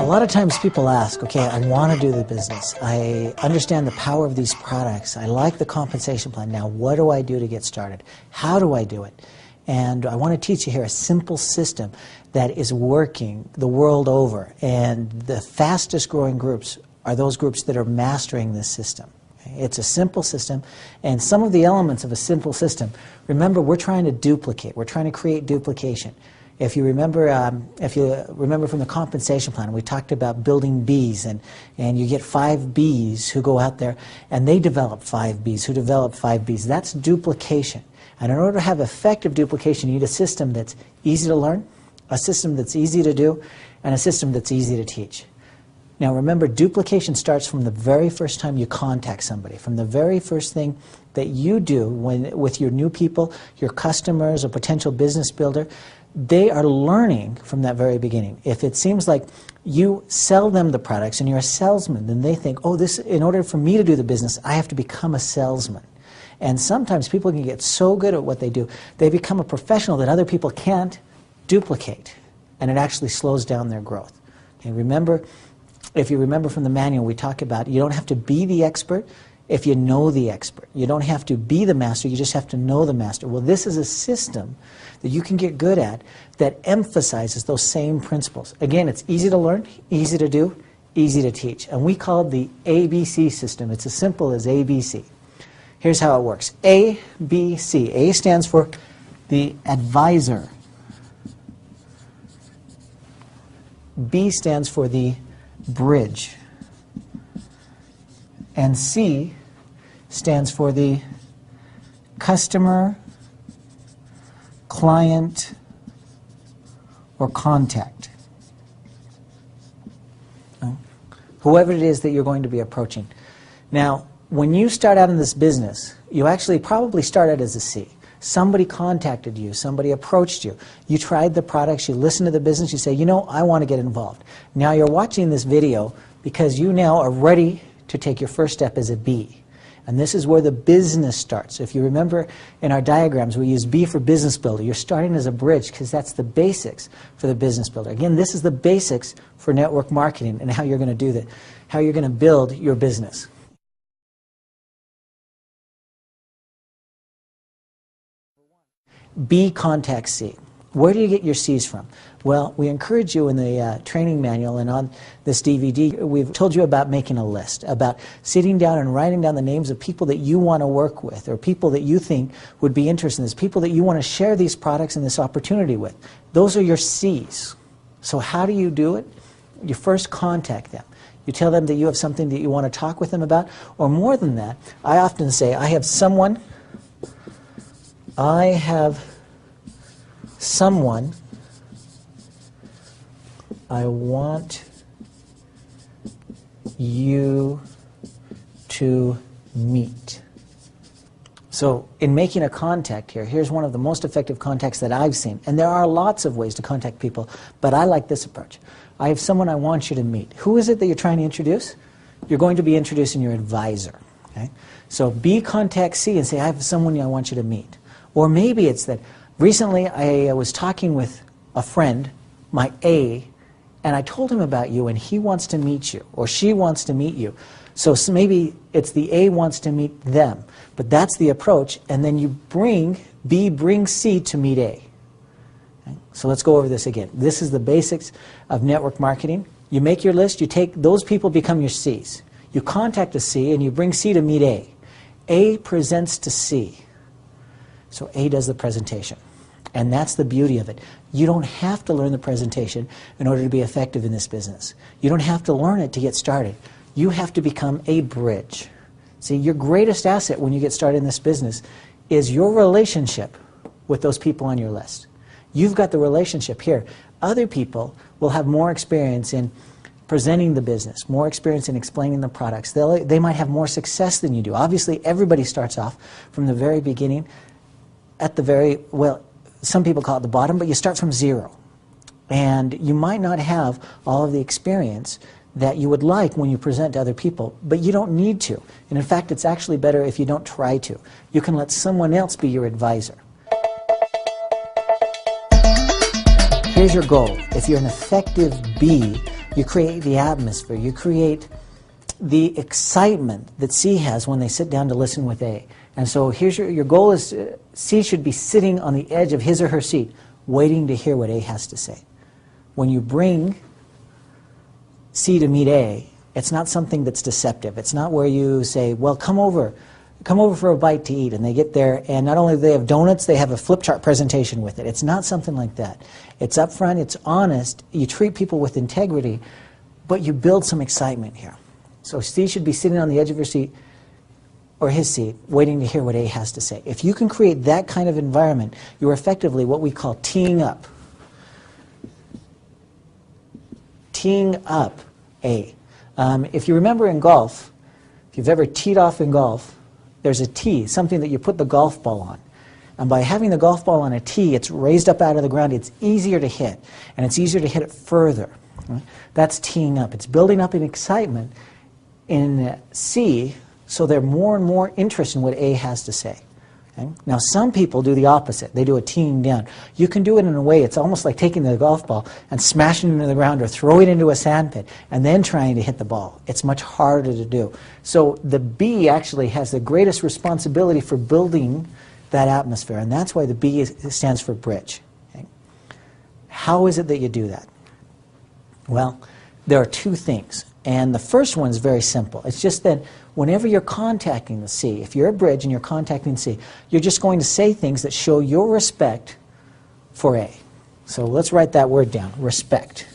A lot of times people ask, okay, I want to do the business. I understand the power of these products. I like the compensation plan. Now, what do I do to get started? How do I do it? And I want to teach you here a simple system that is working the world over. And the fastest growing groups are those groups that are mastering this system. It's a simple system, and some of the elements of a simple system, remember, we're trying to duplicate. We're trying to create duplication. If you remember from the compensation plan, we talked about building bees, and you get 5 bees who go out there and they develop 5 bees who develop 5 bees. That's duplication. And in order to have effective duplication, you need a system that's easy to learn, a system that's easy to do, and a system that's easy to teach. Now remember, duplication starts from the very first time you contact somebody, from the very first thing that you do with your new people, your customers, a potential business builder. They are learning from that very beginning. If it seems like you sell them the products and you're a salesman, then they think, oh, in order for me to do the business, I have to become a salesman. And sometimes people can get so good at what they do, they become a professional that other people can't duplicate, and it actually slows down their growth. Okay, remember, if you remember from the manual, we talk about you don't have to be the expert if you know the expert. You don't have to be the master, you just have to know the master. Well, this is a system that you can get good at that emphasizes those same principles. Again, it's easy to learn, easy to do, easy to teach. And we call it the ABC system. It's as simple as ABC. Here's how it works. A, B, C. A stands for the advisor. B stands for the bridge. And C stands for the customer, client, or contact. Whoever it is that you're going to be approaching. Now, when you start out in this business, you actually probably started as a C. Somebody contacted you, somebody approached you, you tried the products, you listened to the business, you say, you know, I want to get involved. Now you're watching this video because you now are ready to take your first step as a B. And this is where the business starts. If you remember in our diagrams, we use B for business builder. You're starting as a bridge because that's the basics for the business builder. Again, this is the basics for network marketing and how you're going to do that, how you're going to build your business. B contacts C. Where do you get your C's from? Well, we encourage you in the training manual and on this DVD, we've told you about making a list, about sitting down and writing down the names of people that you want to work with or people that you think would be interested in this, people that you want to share these products and this opportunity with. Those are your C's. So how do you do it? You first contact them. You tell them that you have something that you want to talk with them about, or more than that, I often say, I have someone I want you to meet. So in making a contact here, here's one of the most effective contacts that I've seen. And there are lots of ways to contact people, but I like this approach. I have someone I want you to meet. Who is it that you're trying to introduce? You're going to be introducing your advisor. Okay? So B contacts C and say, I have someone I want you to meet. Or maybe it's that recently I was talking with a friend, my A, and I told him about you and he wants to meet you or she wants to meet you. So maybe it's the A wants to meet them, but that's the approach, and then B brings C to meet A. Okay? So let's go over this again. This is the basics of network marketing. You make your list, you take those people become your C's. You contact a C and you bring C to meet A. A presents to C. So A does the presentation. And that's the beauty of it. You don't have to learn the presentation in order to be effective in this business. You don't have to learn it to get started. You have to become a bridge. See, your greatest asset when you get started in this business is your relationship with those people on your list. You've got the relationship here. Other people will have more experience in presenting the business, more experience in explaining the products. They might have more success than you do. Obviously, everybody starts off from the very beginning at the very, well, some people call it the bottom, but you start from zero. And you might not have all of the experience that you would like when you present to other people, but you don't need to. And in fact, it's actually better if you don't try to. You can let someone else be your advisor. Here's your goal. If you're an effective B, You create the atmosphere. You create the excitement that C has when they sit down to listen with A. And so here's your goal is C should be sitting on the edge of his or her seat, waiting to hear what A has to say. When you bring C to meet A, it's not something that's deceptive. It's not where you say, well, come over for a bite to eat. And they get there, and not only do they have donuts, they have a flip chart presentation with it. It's not something like that. It's upfront, it's honest, you treat people with integrity, but you build some excitement here. So C should be sitting on the edge of your seat, or his seat, waiting to hear what A has to say. If you can create that kind of environment, you're effectively what we call teeing up. Teeing up A. If you remember in golf, if you've ever teed off in golf, there's a tee, something that you put the golf ball on. And by having the golf ball on a tee, it's raised up out of the ground, it's easier to hit, and it's easier to hit it further. Right? That's teeing up. It's building up an excitement in C, so they're more and more interested in what A has to say. Okay? Now, some people do the opposite. They do a teeing down. You can do it in a way, it's almost like taking the golf ball and smashing it into the ground or throwing it into a sand pit and then trying to hit the ball. It's much harder to do. So the B actually has the greatest responsibility for building that atmosphere, and that's why the B stands for bridge. Okay? How is it that you do that? Well, there are two things. And the first one is very simple. It's just that whenever you're contacting the C, if you're a bridge and you're contacting C, you're just going to say things that show your respect for A. So let's write that word down, respect.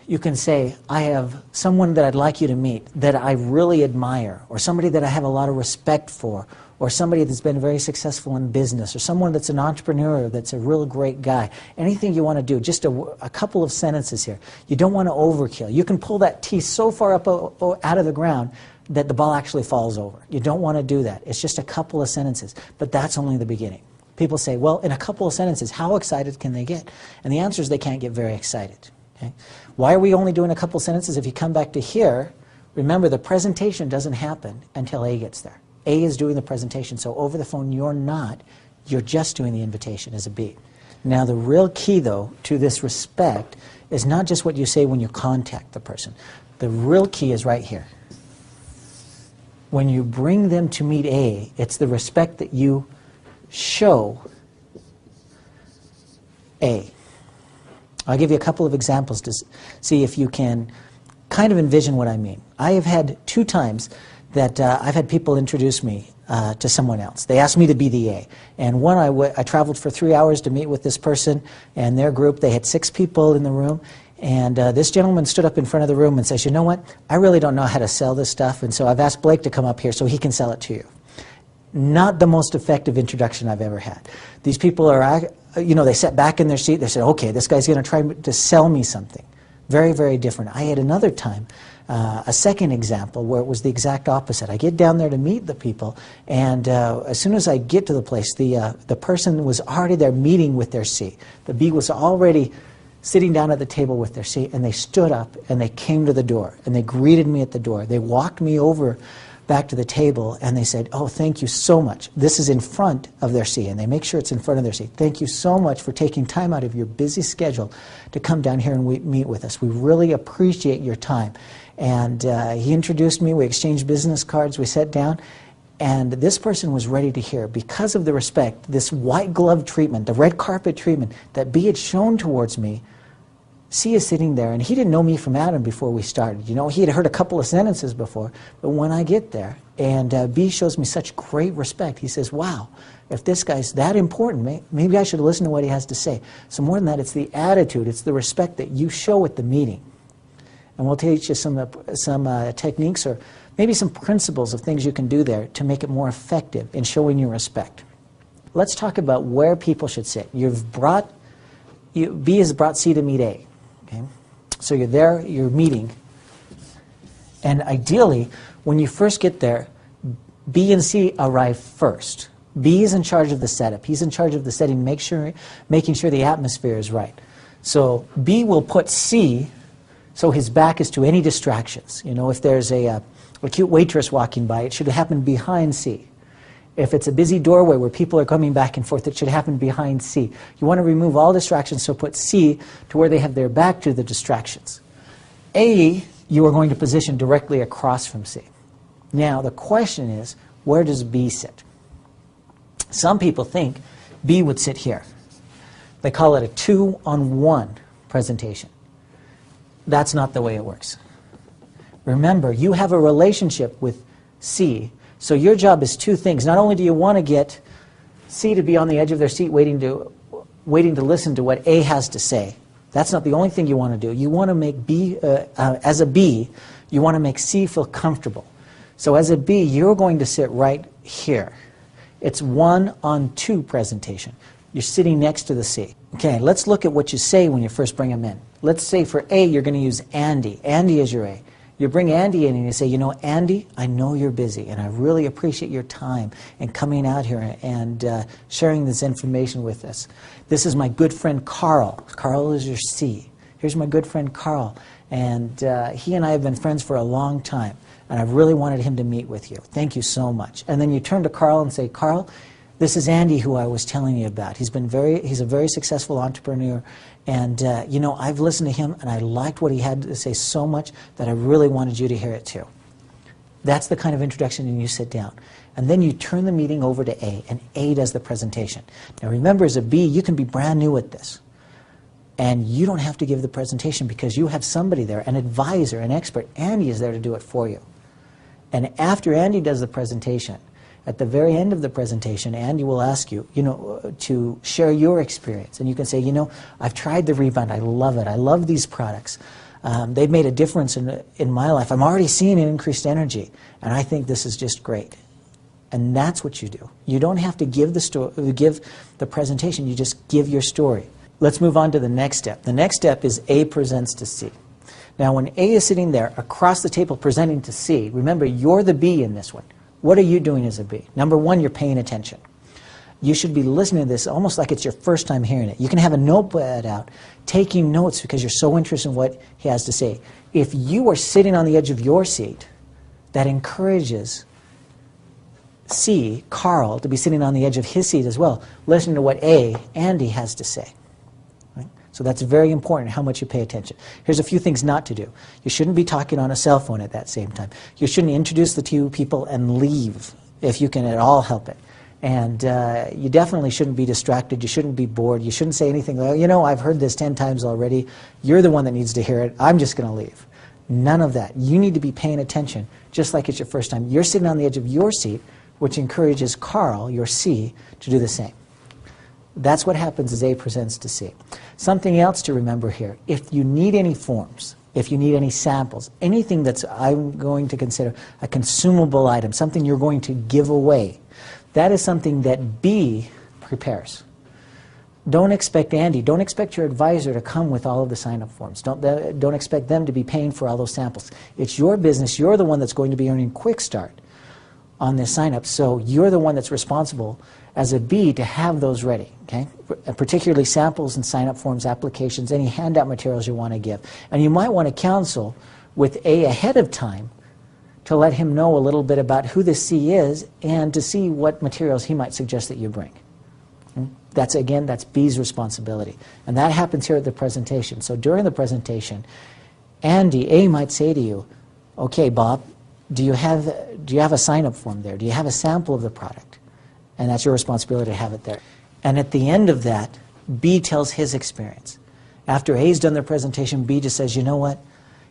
You can say, I have someone that I'd like you to meet that I really admire, or somebody that I have a lot of respect for, or somebody that's been very successful in business, or someone that's an entrepreneur that's a real great guy. Anything you want to do, just a couple of sentences here. You don't want to overkill. You can pull that tee so far up out of the ground that the ball actually falls over. You don't want to do that. It's just a couple of sentences, but that's only the beginning. People say, well, in a couple of sentences, how excited can they get? And the answer is they can't get very excited. Okay? Why are we only doing a couple of sentences? If you come back to here, remember the presentation doesn't happen until A gets there. A is doing the presentation, so over the phone you're not, you're just doing the invitation as a B. Now the real key though to this respect is not just what you say when you contact the person. The real key is right here. When you bring them to meet A, it's the respect that you show A. I'll give you a couple of examples to see if you can kind of envision what I mean. I have had 2 times that I've had people introduce me to someone else. They asked me to be the A. And one, I traveled for 3 hours to meet with this person and their group. They had 6 people in the room. And this gentleman stood up in front of the room and says, you know what, I really don't know how to sell this stuff, and so I've asked Blake to come up here so he can sell it to you. Not the most effective introduction I've ever had. These people are, you know, they sat back in their seat, they said, okay, this guy's going to try to sell me something. Very, very different. I had another time, a second example where it was the exact opposite. I get down there to meet the people, and as soon as I get to the place, the person was already there meeting with their C. The B was already sitting down at the table with their C, and they stood up and they came to the door and they greeted me at the door. They walked me over back to the table and they said, oh, thank you so much. This is in front of their C, and they make sure it's in front of their C. Thank you so much for taking time out of your busy schedule to come down here and meet with us. We really appreciate your time. And he introduced me, we exchanged business cards, we sat down, and this person was ready to hear, because of the respect, this white glove treatment, the red carpet treatment that B had shown towards me. C is sitting there, and he didn't know me from Adam before we started. You know, he had heard a couple of sentences before, but when I get there, and B shows me such great respect, he says, wow, if this guy's that important, maybe I should listen to what he has to say. So more than that, it's the attitude, it's the respect that you show at the meeting. And we'll teach you some techniques or maybe some principles of things you can do there to make it more effective in showing your respect. Let's talk about where people should sit. B has brought C to meet A. Okay? So you're there, you're meeting, and ideally, when you first get there, B and C arrive first. B is in charge of the setup. He's in charge of the setting, making sure the atmosphere is right. So B will put C so his back is to any distractions. You know, if there's a cute waitress walking by, it should happen behind C. If it's a busy doorway where people are coming back and forth, it should happen behind C. You want to remove all distractions, so put C to where they have their back to the distractions. A, you are going to position directly across from C. Now, the question is, where does B sit? Some people think B would sit here. They call it a 2-on-1 presentation. That's not the way it works. Remember, you have a relationship with C, so your job is two things. Not only do you want to get C to be on the edge of their seat waiting to listen to what A has to say. That's not the only thing you want to do. You want to make B, as a B, you want to make C feel comfortable. So as a B, you're going to sit right here. It's 1-on-2 presentation. You're sitting next to the C. Okay, let's look at what you say when you first bring them in. Let's say for A, you're going to use Andy. Andy is your A. You bring Andy in and you say, you know, Andy, I know you're busy, and I really appreciate your time and coming out here and sharing this information with us. This is my good friend Carl. Carl is your C. Here's my good friend Carl, and he and I have been friends for a long time, and I've really wanted him to meet with you. Thank you so much. And then you turn to Carl and say, Carl, this is Andy who I was telling you about. He's a very successful entrepreneur, and you know, I've listened to him and I liked what he had to say so much that I really wanted you to hear it too. That's the kind of introduction, and you sit down. And then you turn the meeting over to A, and A does the presentation. Now remember, as a B, you can be brand new at this. And you don't have to give the presentation because you have somebody there, an advisor, an expert. Andy is there to do it for you. And after Andy does the presentation, at the very end of the presentation, Andy will ask you, you know, to share your experience. And you can say, you know, I've tried the Rebound. I love it. I love these products. They've made a difference in my life. I'm already seeing an increased energy, and I think this is just great. And that's what you do. You don't have to give the presentation. You just give your story. Let's move on to the next step. The next step is A presents to C. Now, when A is sitting there across the table presenting to C, remember, you're the B in this one. What are you doing as a B? Number one, you're paying attention. You should be listening to this almost like it's your first time hearing it. You can have a notepad out, taking notes because you're so interested in what he has to say. If you are sitting on the edge of your seat, that encourages C, Carl, to be sitting on the edge of his seat as well, listening to what A, Andy, has to say. Right? So that's very important, how much you pay attention. Here's a few things not to do. You shouldn't be talking on a cell phone at that same time. You shouldn't introduce the two people and leave if you can at all help it. And you definitely shouldn't be distracted. You shouldn't be bored. You shouldn't say anything like, you know, I've heard this 10 times already. You're the one that needs to hear it. I'm just going to leave. None of that. You need to be paying attention, just like it's your first time. You're sitting on the edge of your seat, which encourages Carl, your C, to do the same. That's what happens as A presents to C. Something else to remember here, if you need any forms, if you need any samples, anything that's I'm going to consider a consumable item, something you're going to give away, that is something that B prepares. Don't expect Andy, don't expect your advisor to come with all of the sign-up forms. Don't expect them to be paying for all those samples. It's your business. You're the one that's going to be earning quick start on this sign-up, so you're the one that's responsible as a B to have those ready, okay? Particularly samples and sign-up forms, applications, any handout materials you want to give. And you might want to counsel with A ahead of time to let him know a little bit about who the C is and to see what materials he might suggest that you bring. That's, again, that's B's responsibility. And that happens here at the presentation. So during the presentation, Andy, A might say to you, okay, Bob, do you have a sign-up form there? Do you have a sample of the product? And that's your responsibility to have it there. And at the end of that, B tells his experience. After A's done their presentation, B just says, you know what?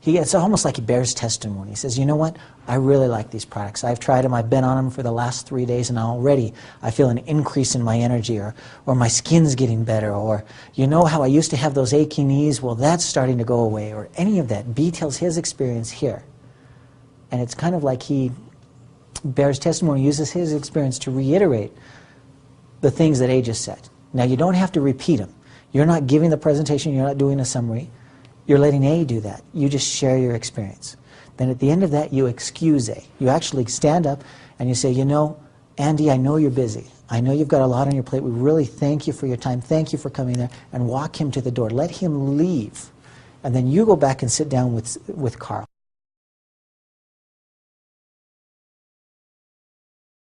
It's almost like he bears testimony. He says, you know what? I really like these products. I've tried them. I've been on them for the last 3 days, and already I feel an increase in my energy, or my skin's getting better, or you know how I used to have those achy knees? Well, that's starting to go away, or any of that. B tells his experience here. And it's kind of like he bears testimony, uses his experience to reiterate the things that A just said. Now, you don't have to repeat them. You're not giving the presentation. You're not doing a summary. You're letting A do that. You just share your experience. Then at the end of that, you excuse A. You actually stand up and you say, you know, Andy, I know you're busy. I know you've got a lot on your plate. We really thank you for your time. Thank you for coming there. And walk him to the door. Let him leave. And then you go back and sit down with Carl.